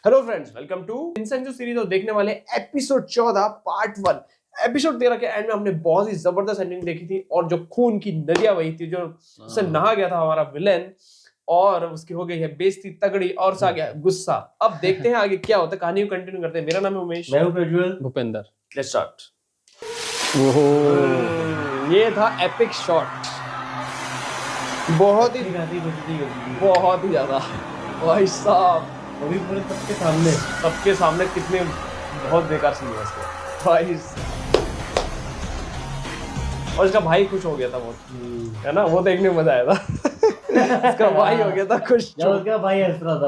Hello friends, welcome to Vincenzo series और देखने वाले एपिसोड 14 पार्ट 1। एपिसोड 13 के एंड में हमने बहुत ही जबरदस्त एंडिंग देखी थी और जो खून की नदियां बही थी, जो उससे नहा गया था हमारा विलेन और उसकी हो गई है बेइज्जती तगड़ी और सा गया गुस्सा। अब देखते हैं आगे क्या होता है, कहानी को कंटिन्यू करते हैं। मेरा नाम है उमेश, मैं हूं प्रज्वल, भूपेंद्र। Let's start. ओहो, ये था एपिक शॉट, बहुत ही ज्यादा भाई साहब, अभी पूरे सबके सामने कितने बहुत बेकार सीन है इसके भाई। और इसका भाई खुश हो गया था बहुत, है ना, वो देखने में मजा आया था। इसका भाई हो गया था खुश, जब उसका भाई हंस रहा था।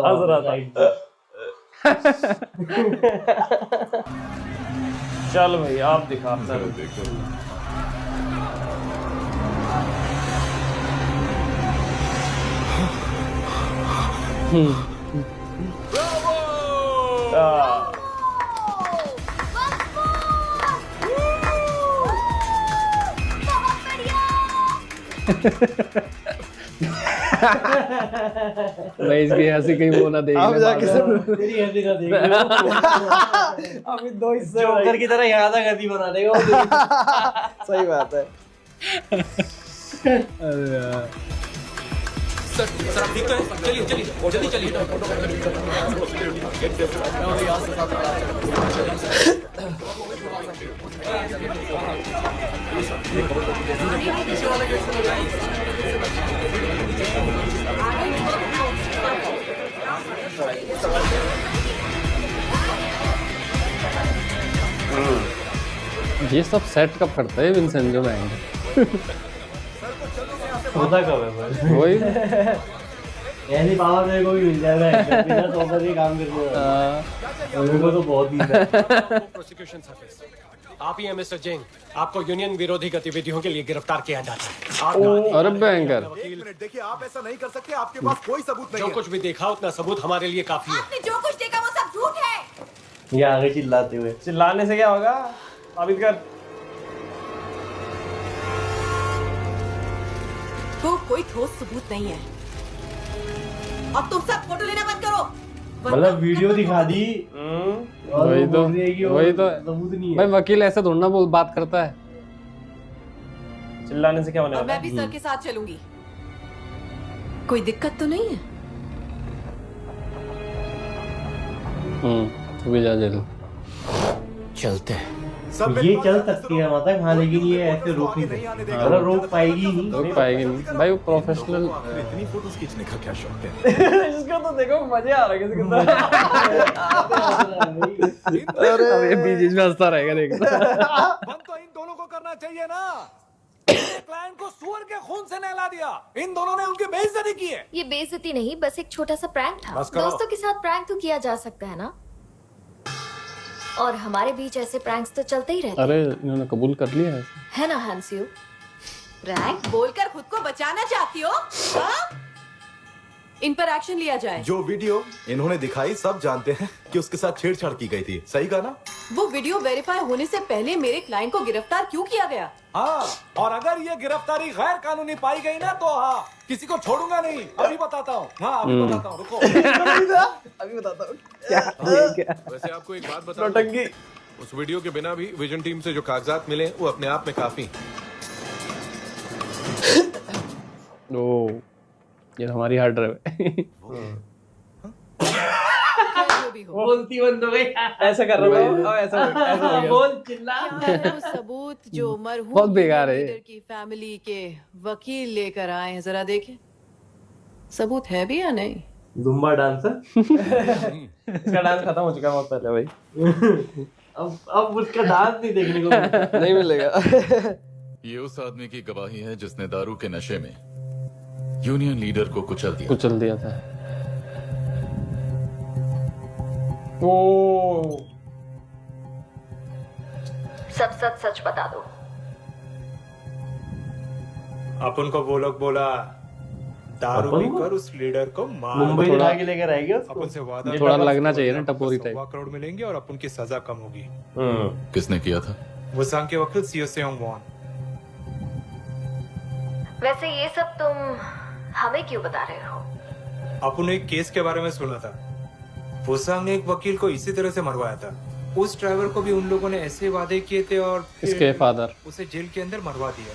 चल भाई आप दिखा अपना। मैं इसकी हंसी कहीं वो ना देख अब जाके तेरी हंसी का देख अभी दो हिस्से जोकर की तरह यहाँ तक हंसी बना देगा। सही बात है। अरे यार, सर आप ठीक तो है? चलिए चलिए जल्दी चलिए। ये सब सेट कब करता है विंसेंजो बैंड? होता कब है बस वही ऐसी पावर मेरे को भी मिल जाएगा बिना सोकर के काम करने वाला। मेरे को तो बहुत ही प्रोसिक्यूशन सर्विस, आप ही हैं मिस्टर जैन। आपको यूनियन विरोधी गतिविधियों के लिए गिरफ्तार किया जाता है। आप अरे बैंकर, वकील, देखिए आप ऐसा नहीं कर सकते, आपके पास कोई सबूत नहीं जो है। कुछ भी देखा उतना सबूत हमारे लिए काफी है। आपने जो कुछ देखा वो सब झूठ है। ये आगे चिल्लाते हुए चिल्लाने से क्या होगा, साबित कर। तो कोई ठोस सबूत नहीं है। अब तुम सब फोटो लेना बंद करो। मतलब वीडियो दिखा दी और वही वो तो बोल रही है कि वो वही तो सबूत नहीं भाई, है। वकील ऐसे थोड़ा ना बोल बात करता है। चिल्लाने से क्या होने और वाला मैं भी सर के साथ चलूंगी। कोई दिक्कत तो नहीं है? तू भी जा जल्दी। चलते हैं। सब ये चल सकती है माता, हाँ, लेकिन ये ऐसे रोक नहीं नहीं आने सकती, देगा। मतलब रोक पाएगी नहीं। रोक पाएगी नहीं भाई, वो प्रोफेशनल। इतनी फोटोज खींचने का क्या शौक है? इसका तो देखो मजे आ रहे हैं किसी अरे अब ये बीच में हंसता रहेगा, देख। बंद तो इन दोनों को करना चाहिए ना। क्लाइंट को सुअर के खून से नहला दिया, इन दोनों ने उनकी बेइज्जती की है। ये बेइज्जती नहीं, बस एक छोटा सा प्रैंक था। बस करो। दोस्तों के साथ प्रैंक तो किया जा सकता है ना, और हमारे बीच ऐसे प्रैंक्स तो चलते ही रहते अरे इन्होंने कबूल कर लिया है। है ना हंसियो? प्रैंक बोलकर खुद को बचाना चाहती हो? हाँ? इन पर एक्शन लिया जाए। जो वीडियो इन्होंने दिखाई सब जानते हैं कि उसके साथ छेड़छाड़ की गई थी, सही कहा ना? वो वीडियो वेरीफाई होने से पहले मेरे क्लाइंट को गिरफ्तार क्यों किया गया? हाँ, और अगर ये गिरफ्तारी गैर कानूनी पाई गई ना तो हाँ, किसी को छोड़ूंगा नहीं। अभी बताता हूँ, हाँ अभी बताता हूँ, रुको। अभी बताता हूँ वैसे आपको एक बात बता दूं, नौटंकी। उस वीडियो के बिना भी विजन टीम से जो कागजात मिले वो अपने आप में काफी। ओ, ये हमारी हार्ड ड्राइव है। जो भी हो, बोलती बंद हो गई। ऐसा कर रहा हूँ, अब ऐसा हो गया। बोल चिल्ला। क्या है वो सबूत जो मरहूम बहुत बेकार है। लीडर की फैमिली के वकील लेकर आए हैं? जरा देखें, सबूत है भी या नहीं? Zumba dancer. इसका डांस खत्म हो चुका है बहुत पहले भाई। अब उसका डांस नहीं देखने को मिलता। नहीं मिलेगा। ये उस आदमी की गवाही है जिसने दारू के नशे में यूनियन लीडर को कुचल दिया। कुचल दिया था। ओ, सब सच सच बता दो। अपन को वो लोग बोला दारू अपन पीकर उस लीडर को मार। मुंबई दिखा के लेकर आएगी उसको। अपन से वादा ये थोड़ा करा, लगना उसको चाहिए ना, अपन को टपोरी 1.25 करोड़ मिलेंगे और अपन की सजा कम होगी। किसने किया था? वो सांग के वकील सीओ सेओंग वॉन। वैसे ये सब तुम हमें क्यों बता रहे हो? अपन ने एक केस के बारे में सुना था, फुसांग ने एक वकील को इसी तरह से मरवाया था। उस ड्राइवर को भी उन लोगों ने ऐसे वादे किए थे और फिर इसके फादर उसे जेल के अंदर मरवा दिया।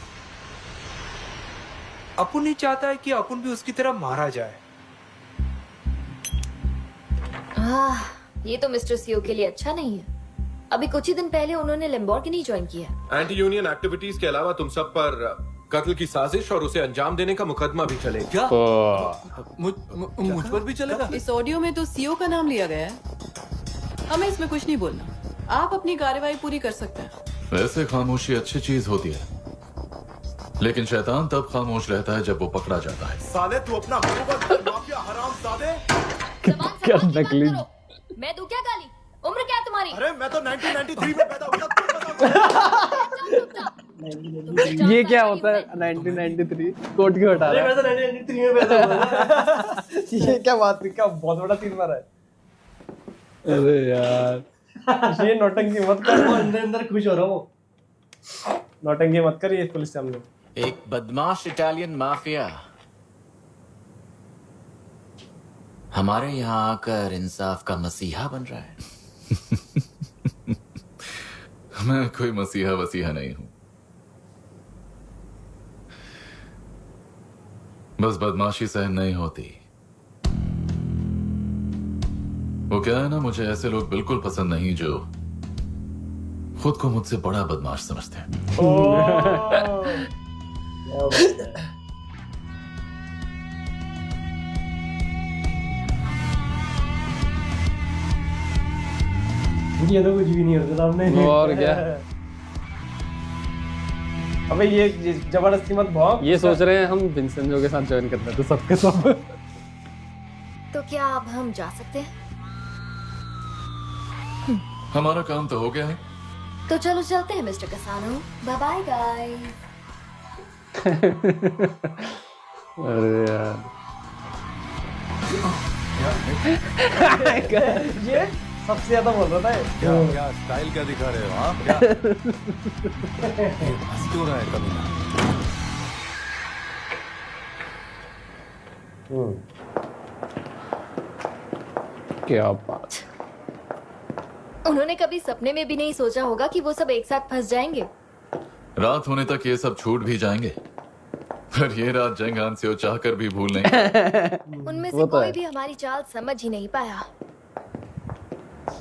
अपुन नहीं चाहता है कि अपुन भी उसकी तरह मारा जाए। ये तो मिस्टर सीओ के लिए अच्छा नहीं है। अभी कुछ ही दिन पहले उन्होंने लैम्बोर्गिनी ज्वाइन किया। एंटी यूनियन एक्टिविटीज के अलावा तुम सब पर कत्ल की साजिश और उसे अंजाम देने का मुकदमा भी चलेगा। क्या मुझ पर भी चलेगा? इस ऑडियो में तो सीओ का नाम लिया गया है। हमें इसमें कुछ नहीं बोलना। आप अपनी कार्यवाही पूरी कर सकते हैं। वैसे खामोशी अच्छी चीज होती है, लेकिन शैतान तब खामोश रहता है जब वो पकड़ा जाता है। साले तू अपना माफिया हरामजादे। क्या नकली। मैं दूं क्या गाली? उम्र क्या है तुम्हारी? अरे मैं तो 1993 में पैदा हुआ था। ये क्या होता है 1993 कोट क्यों हटा रहा है? मैं तो 1993 में पैदा हुआ था। ये क्या बात है, क्या बहुत बड़ा तीर मारा है। अरे यार ये नौटंकी मत कर। वो अंदर अंदर खुश हो रहा हूँ। नौटंकी मत कर, ये पुलिस से हम लोग। एक बदमाश इटालियन माफिया हमारे यहाँ आकर इंसाफ का मसीहा बन रहा है। मैं कोई मसीहा वसीहा नहीं हूं, बस बदमाशी सहन नहीं होती। वो क्या है ना, मुझे ऐसे लोग बिल्कुल पसंद नहीं जो खुद को मुझसे बड़ा बदमाश समझते हैं। ये तो कुछ भी नहीं होता सामने। और क्या, अबे ये जबरदस्ती मत भौंक। ये सोच रहे हैं हम विंसेंजो के साथ ज्वाइन करते हैं तो सबके सब। तो क्या अब हम जा सकते हैं? हमारा काम तो हो गया है। तो चलो चलते हैं mister Cassano. Bye bye guys. अरे यार ये सबसे ज्यादा बोल रहा था। क्या स्टाइल क्या दिखा रहे हो आप? क्या हंस क्यों रहा है कमीना? क्या बात। उन्होंने कभी सपने में भी नहीं सोचा होगा कि वो सब एक साथ फंस जाएंगे। रात होने तक ये सब छूट भी जाएंगे, पर ये रात जंग हान से चाह कर भी भूल नहीं। उनमें से वो तो कोई है। भी हमारी चाल समझ ही नहीं पाया।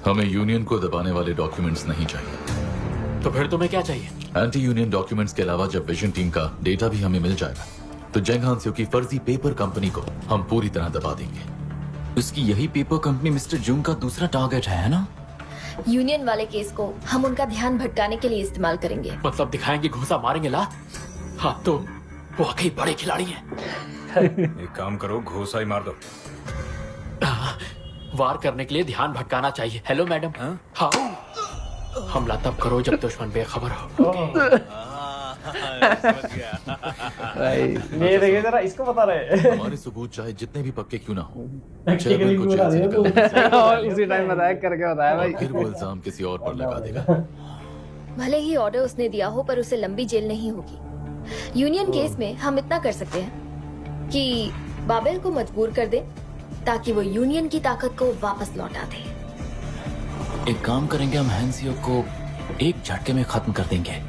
हमें यूनियन को दबाने वाले डॉक्यूमेंट्स नहीं चाहिए। तो फिर तुम्हें क्या चाहिए? एंटी यूनियन डॉक्यूमेंट्स के अलावा जब विजन टीम का डेटा भी हमें मिल जाएगा तो जंग हांसियो की फर्जी पेपर कंपनी को हम पूरी तरह दबा देंगे। उसकी यही पेपर कंपनी मिस्टर जुंग का दूसरा टारगेट है ना? यूनियन वाले केस को हम उनका ध्यान भटकाने के लिए इस्तेमाल करेंगे। मतलब दिखाएंगे घुसा मारेंगे लात? हाँ तो वाकई बड़े खिलाड़ी हैं। एक काम करो, घोसा ही मार दो। वार करने के लिए ध्यान भटकाना चाहिए। Hello madam. हाँ हमला तब करो जब दुश्मन बेखबर हो। ये देखिए जरा, इसको बता रहे। हमारे सबूत चाहे जितने भी पक्के क्यों ना हो, Technically को बता जेल से रहे हो तो। निकलने और उसी टाइम बताया करके बताया भाई। फिर वो इल्जाम किसी और पर लगा देगा। भले ही ऑर्डर उसने दिया हो पर उसे लंबी जेल नहीं होगी। यूनियन केस में हम इतना कर सकते हैं कि बाबेल को मजबूर कर दे ताकि वो यूनियन की ताकत को वापस लौटा दे। एक काम करेंगे, हम हैंसियो को एक झटके में खत्म कर देंगे।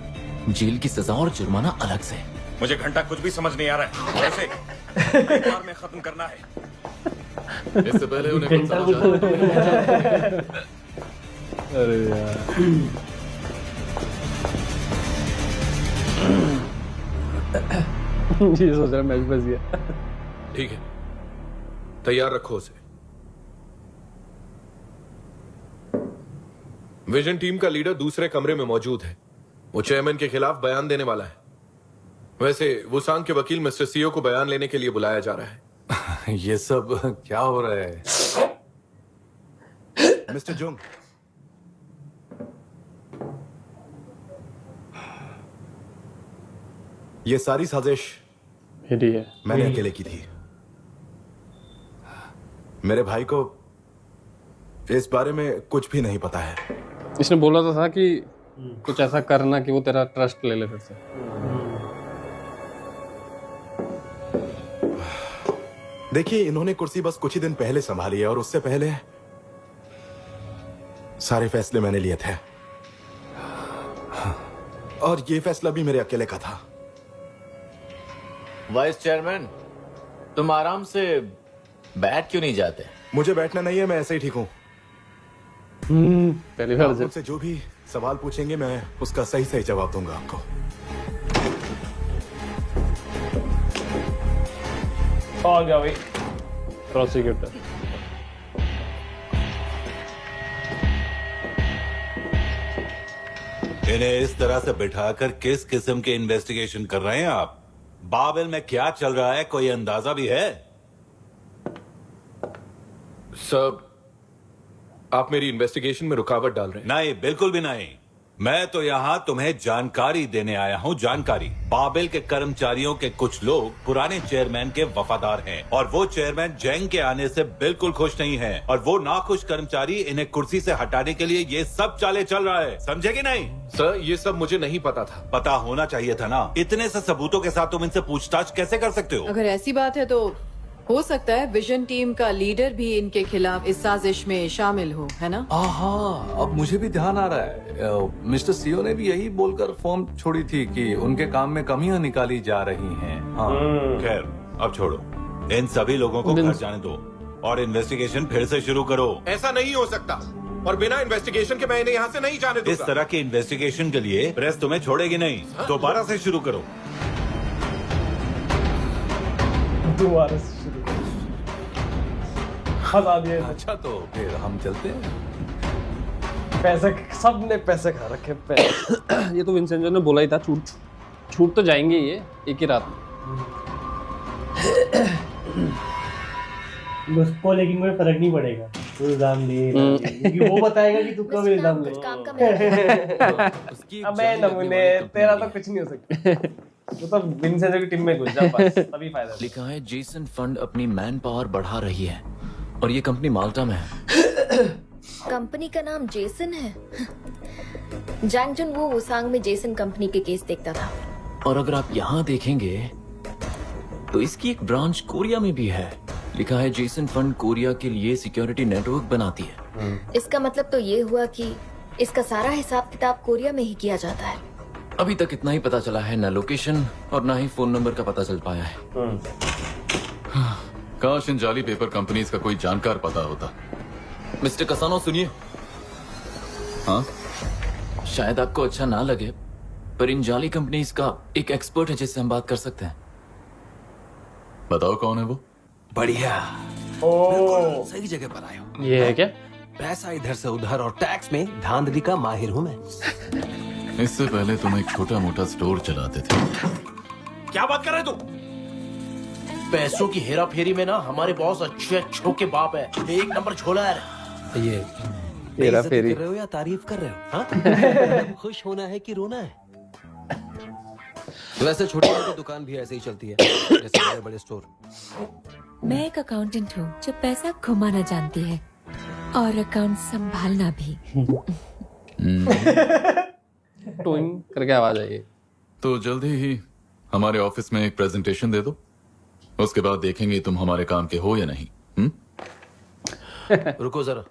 जेल की सजा और जुर्माना अलग से। मुझे घंटा कुछ भी समझ नहीं आ रहा है। वैसे एक बार में खत्म करना है। इससे पहले उन्हें कुछ समझ आया। अरे यार ये सोच रहा मैच फंस गया। ठीक है, तैयार रखो उसे। विजन टीम का लीडर दूसरे कमरे में मौजूद है। वो चेयरमैन के खिलाफ बयान देने वाला है। वैसे वुसांग के वकील मिस्टर सीओ को बयान लेने के लिए बुलाया जा रहा है। ये सब क्या हो रहा है? मिस्टर जोंग, ये सारी साजिश हिडी है। मैंने अकेले की थी। मेरे भाई को इस बारे में कुछ भी नहीं पता है। इसने बोला तो था कि कुछ ऐसा करना कि वो तेरा ट्रस्ट ले ले फिर से। देखिए, इन्होंने कुर्सी बस कुछ ही दिन पहले संभाली है और उससे पहले सारे फैसले मैंने लिए थे और ये फैसला भी मेरे अकेले का था। वाइस चेयरमैन, तुम आराम से बैठ क्यों नहीं जाते? मुझे बैठना नहीं है, मैं ऐसे ही ठीक हूँ। पहली बार आप मुझसे जो भी सवाल पूछेंगे मैं उसका सही सही जवाब दूंगा आपको। आ गया भाई प्रोसिक्यूटर। इन्हें इस तरह से बिठाकर किस किस्म के इन्वेस्टिगेशन कर रहे हैं आप? बाबेल में क्या चल रहा है, कोई अंदाजा भी है? सब आप मेरी इन्वेस्टिगेशन में रुकावट डाल रहे हैं। नहीं, बिल्कुल भी नहीं। मैं तो यहाँ तुम्हें जानकारी देने आया हूँ, जानकारी। बाबेल के कर्मचारियों के कुछ लोग पुराने चेयरमैन के वफादार हैं और वो चेयरमैन जेंग के आने से बिल्कुल खुश नहीं है और वो नाखुश कर्मचारी इन्हें कुर्सी से हटाने के लिए ये सब चाले चल रहा है, समझे कि नहीं? सर ये सब मुझे नहीं पता था। पता होना चाहिए था ना। इतने से सबूतों के साथ तुम इनसे पूछताछ कैसे कर सकते हो? अगर ऐसी बात है तो हो सकता है विजन टीम का लीडर भी इनके खिलाफ इस साजिश में शामिल हो, है ना? हाँ, अब मुझे भी ध्यान आ रहा है। मिस्टर सीओ ने भी यही बोलकर फॉर्म छोड़ी थी कि उनके काम में कमियां निकाली जा रही हैं। हाँ। खैर, अब छोड़ो, इन सभी लोगों को घर जाने दो और इन्वेस्टिगेशन फिर से शुरू करो। ऐसा नहीं हो सकता और बिना इन्वेस्टिगेशन के मैं इन्हें यहाँ से नहीं जाने दूंगा। इस तरह के इन्वेस्टिगेशन के लिए प्रेस तुम्हें छोड़ेगी नहीं। दोबारा से शुरू करो। दोबारा से शुरू हटा दिया। अच्छा तो फिर हम चलते हैं। पैसे सब ने पैसे खा रखे पैसे। ये तो विंसेंजो ने बोला ही था, छूट तो जाएंगे ये एक ही रात में। उसको लेकिन कोई फर्क नहीं पड़ेगा, तू इल्जाम ले, क्योंकि वो बताएगा कि तू कब इल्जाम ले। अबे नमूने, तेरा तो कुछ नहीं हो सकता। तो तब विंसेंजो की टीम में घुस जा बस, तभी फायदा। लिखा है जेसन फंड अपनी मैन पावर बढ़ा रही है और ये कंपनी माल्टा में है। कंपनी का नाम जेसन है। जैंग जुन वो वुसांग में जेसन कंपनी के केस देखता था। और अगर आप यहाँ देखेंगे तो इसकी एक ब्रांच कोरिया में भी है। लिखा है जेसन फंड कोरिया के लिए सिक्योरिटी नेटवर्क बनाती है। इसका मतलब तो ये हुआ कि इसका सारा हिसाब किताब कोरिया में ही किया जाता है। अभी तक इतना ही पता चला है, न लोकेशन और न ही फोन नंबर का पता चल पाया है। काश इन जाली पेपर कंपनीज का कोई जानकार पता होता। मिस्टर कसानो सुनिए। हाँ, शायद आपको अच्छा ना लगे पर इन जाली कंपनीज का एक एक्सपर्ट है जिससे हम बात कर सकते हैं। बताओ कौन है वो? बढ़िया, बिल्कुल सही जगह पर आए हो। ये है क्या? पैसा इधर से उधर और टैक्स में धांधली का माहिर हूँ मैं। इससे पहले तुम एक छोटा मोटा स्टोर चलाते थे। क्या बात कर रहे तू? पैसों की हेरा फेरी में ना हमारे बॉस अच्छे अच्छों के बाप है, एक नंबर झोला है। ये हेरा फेरी कर रहे हो या तारीफ कर रहे हो? हाँ? खुश होना है कि रोना है? वैसे छोटी मोटी दुकान भी ऐसे ही चलती है जैसे बड़े बड़े स्टोर। मैं एक अकाउंटेंट हूँ जो पैसा घुमाना जानती है और अकाउंट संभालना भी। टोइंग करके आवाज आई। तो जल्दी ही हमारे ऑफिस में एक प्रेजेंटेशन दे दो, उसके बाद देखेंगे तुम हमारे काम के हो या नहीं। रुको जरा,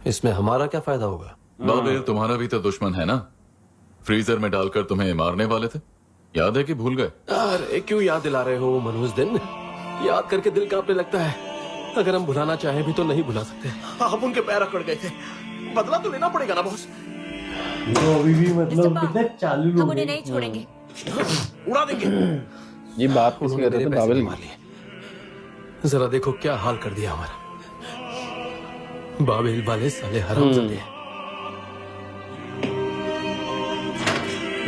इसमें हमारा क्या फायदा होगा? बाबेल तुम्हारा भी तो दुश्मन है ना, फ्रीजर में डालकर तुम्हें मारने वाले थे, याद है कि भूल गए? अरे क्यों याद दिला रहे हो मन उस दिन? याद करके दिल कांपने लगता है। अगर हम भुलाना चाहें भी तो नहीं भुला सकते। हम उनके पैर अकड़ गए थे, बदला तो लेना पड़ेगा ना बॉस। वो अभी भी मतलब कितने चालू लोग हम उन्हें नहीं छोड़ेंगे, उड़ा देंगे। ये बात किसी कर रहे थे? बाबेल। जरा देखो क्या हाल कर दिया हमारा। बाबेल वाले साले हरामजादे हैं।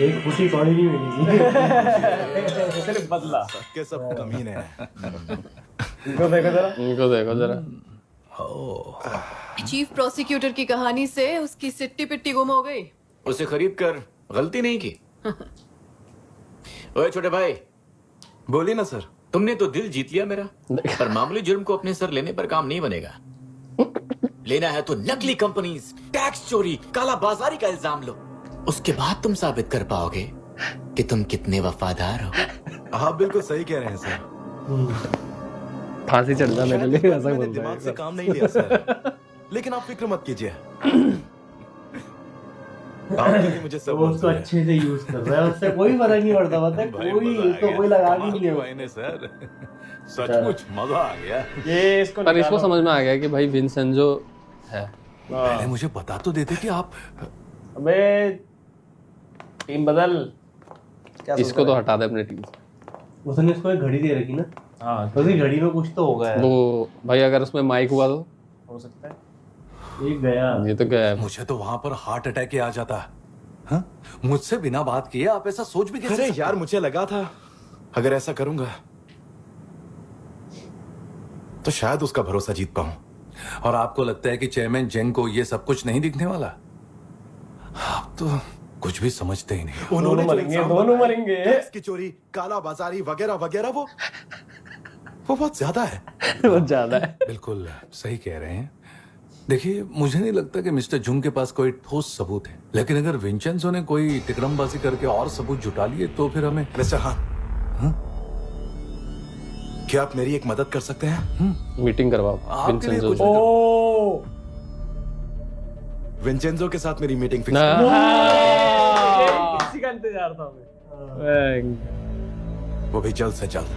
एक फुटी कौड़ी नहीं मिलेगी। सिर्फ बदला। सबके सब कमीने हैं। इनको देखो जरा, इनको देखो जरा। चीफ प्रोसिक्यूटर की कहानी से उसकी सिट्टी पिट्टी गुम हो गई। उसे खरीद कर गलती नहीं की। ओए छोटे भाई, बोलिए ना सर। तुमने तो दिल जीत लिया मेरा, पर मामूली जुर्म को अपने सर लेने पर काम नहीं बनेगा। लेना है तो नकली कंपनीज, टैक्स चोरी, काला बाजारी का इल्जाम लो, उसके बाद तुम साबित कर पाओगे कि तुम कितने वफादार हो। आप बिल्कुल सही कह रहे हैं सर। फांसी चढ़ जा मेरे लिए, ऐसा बोल दिमाग से काम नहीं लिया सर। लेकिन आप फिक्र मत कीजिए। आपके लिए मुझे सब वो उसको अच्छे से यूज कर रहा है, उससे कोई फर्क नहीं पड़ता, पता है, कोई उसको कोई लगा भी नहीं है। भाई ने सर सचमुच मजा आ गया। ये इसको पर इसको समझ में आ गया कि भाई विंसेंजो है। पहले मुझे बता तो देते कि आप। अबे टीम बदल। इसको तो हटा दे अपने टीम से। उसने इसको एक घड़ी दे रखी ना। हाँ, तो उसी घड़ी में कुछ तो होगा यार। वो भाई अगर उसमें माइक हुआ तो हो सकता है। ये गया, ये तो गया। मुझे तो वहां पर हार्ट अटैक आ जाता। हाँ? मुझसे बिना बात किए आप ऐसा सोच भी कैसे अरे सकते? यार मुझे लगा था अगर ऐसा करूंगा तो शायद उसका भरोसा जीत पाऊं। और आपको लगता है कि चेयरमैन जेंग को ये सब कुछ नहीं दिखने वाला? आप तो कुछ भी समझते ही नहीं। उन्होंने जो इल्जाम दोनों लगाए, मरेंगे। टैक्स की चोरी, काला बाजारी वगैरह वगैरह, वो बहुत ज्यादा है। बहुत ज्यादा है। बिल्कुल सही कह रहे हैं। देखिए, मुझे नहीं लगता कि मिस्टर जुंग के पास कोई ठोस सबूत है, लेकिन अगर विंचेंजो ने कोई टिकरमबाजी करके और सबूत जुटा लिए तो फिर हमें। मिस्टर हाँ, क्या आप मेरी एक मदद कर सकते हैं? मीटिंग करवाओ विंसेंजो से। ओ विंचेंजो के साथ मेरी मीटिंग फिक्स। इसी का इंतजार था हमें। वो भी जल्द से जल्द।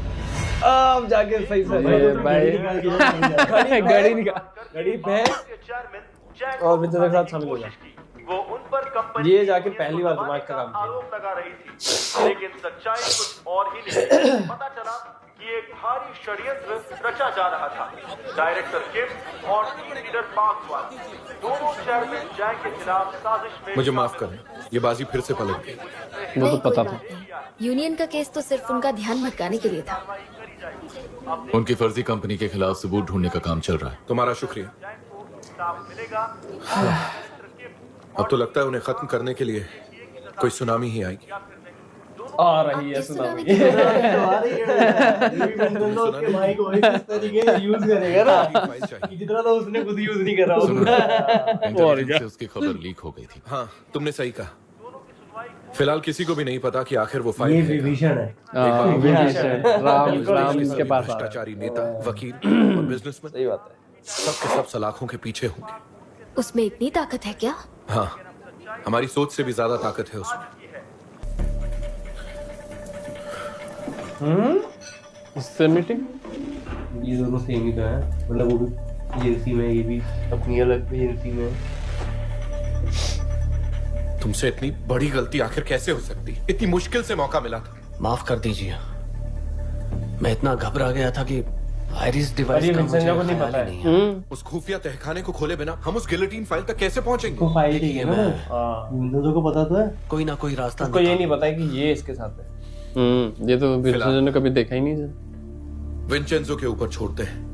अब जाके सही से भाई घड़ी निकाल, घड़ी पे और विंचेंजो के साथ शामिल हो जा। वो उन पर कंपनी ये जाके पहली बार दिमाग का काम किया। आरोप लगा रही थी, लेकिन सच्चाई कुछ और ही निकली। पता चला कि एक भारी षड्यंत्र रचा जा रहा था। डायरेक्टर किम और टीम लीडर पार्क वन दोनों चेयरमैन जैंग के खिलाफ साजिश में। मुझे माफ करें, ये बाजी फिर से पलट गई। वो तो पता था। यूनियन का केस तो सिर्फ उनका ध्यान भटकाने के लिए था। उनकी फर्जी कंपनी के खिलाफ सबूत ढूंढने का काम चल रहा है। तुम्हारा शुक्रिया। अब तो लगता है उन्हें खत्म करने के लिए कोई सुनामी ही आएगी। आ रही है सुनामी। जितना तो उसने खुद यूज नहीं करा। इंटेलिजेंस से उसकी खबर लीक हो गई थी। हाँ, तुमने सही कहा। फिलहाल किसी को भी नहीं पता कि आखिर वो ये फाइल विभीषण है। राम इसके पास आ भ्रष्टाचारी नेता, वकील और बिजनेसमैन, सही बात है, सबके सब सलाखों के पीछे होंगे। उसमें इतनी ताकत है क्या? हाँ, हमारी सोच से भी ज्यादा ताकत है उसमें। इससे मीटिंग। ये दोनों सेम ही तो है, मतलब वो भी एजेंसी में, ये भी अपनी अलग एजेंसी में। तुमसे इतनी बड़ी गलती आखिर कैसे हो सकती? इतनी मुश्किल से मौका मिला था। माफ कर दीजिए, मैं इतना घबरा गया था कि आइरिस डिवाइस का मुझे को नहीं ख्याल पता ही है। नहीं है। उस खुफिया तहखाने को खोले बिना हम उस गिलोटीन फाइल तक कैसे पहुंचेंगे? तो फाइल ठीक है ना, विंडोज को पता तो है। कोई ना कोई रास्ता उसको ये नहीं पता है कि ये इसके साथ है। ये तो विंसेंजो ने कभी देखा ही नहीं। विंचेंजो के ऊपर छोड़ते हैं।